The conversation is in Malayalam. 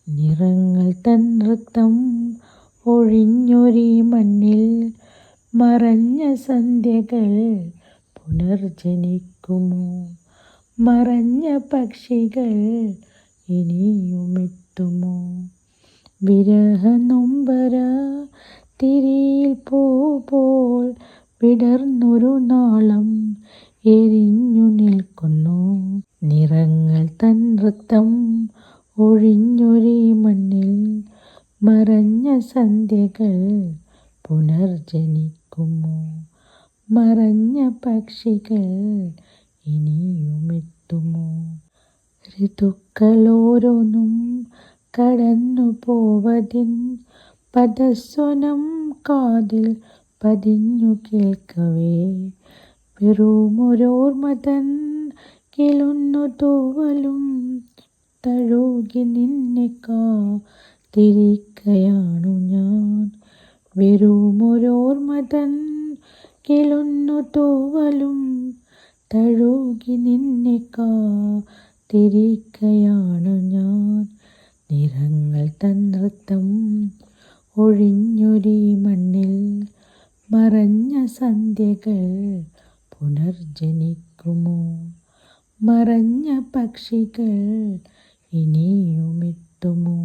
നിറങ്ങൾ തൻ നൃത്തം ഒഴിഞ്ഞൊരീ മണ്ണിൽ മറഞ്ഞ സന്ധ്യകൾ പുനർജനിക്കുമോ? മറഞ്ഞ പക്ഷികൾ ഇനിയുമെത്തുമോ? വിരഹനൊമ്പര തിരിയിൽ പോൽ വിടർന്നൊരു നാളം എരിഞ്ഞു നിൽക്കുന്നു. നിറങ്ങൾ തൻ നൃത്തം ഒഴിഞ്ഞൊരീ മണ്ണിൽ മറഞ്ഞ സന്ധ്യകൾ പുനർജനിക്കുമോ? മറഞ്ഞ പക്ഷികൾ ഇനിയുമെത്തുമോ? ഋതുക്കളോരോന്നും കടന്നു പോവതിൻ പദസ്വനം കാതിൽ പതിഞ്ഞു കേൾക്കവേ, വെറുമൊരോർമ്മതൻ കിളുന്നു തൂവലും തഴുകി നിന്നെ കാത്തിരിക്കയാണു ഞാൻ. വെറുമൊരോർമ്മതൻ കിളുന്നു തൂവലും തഴുകി നിന്നെ കാത്തിരിക്കയാണു ഞാൻ. നിറങ്ങൾ തൻ നൃത്തം ഒഴിഞ്ഞൊരീ മണ്ണിൽ മറഞ്ഞ സന്ധ്യകൾ പുനർജനിക്കുമോ? മറഞ്ഞ പക്ഷികൾ ഇനിയുമെത്തുമോ?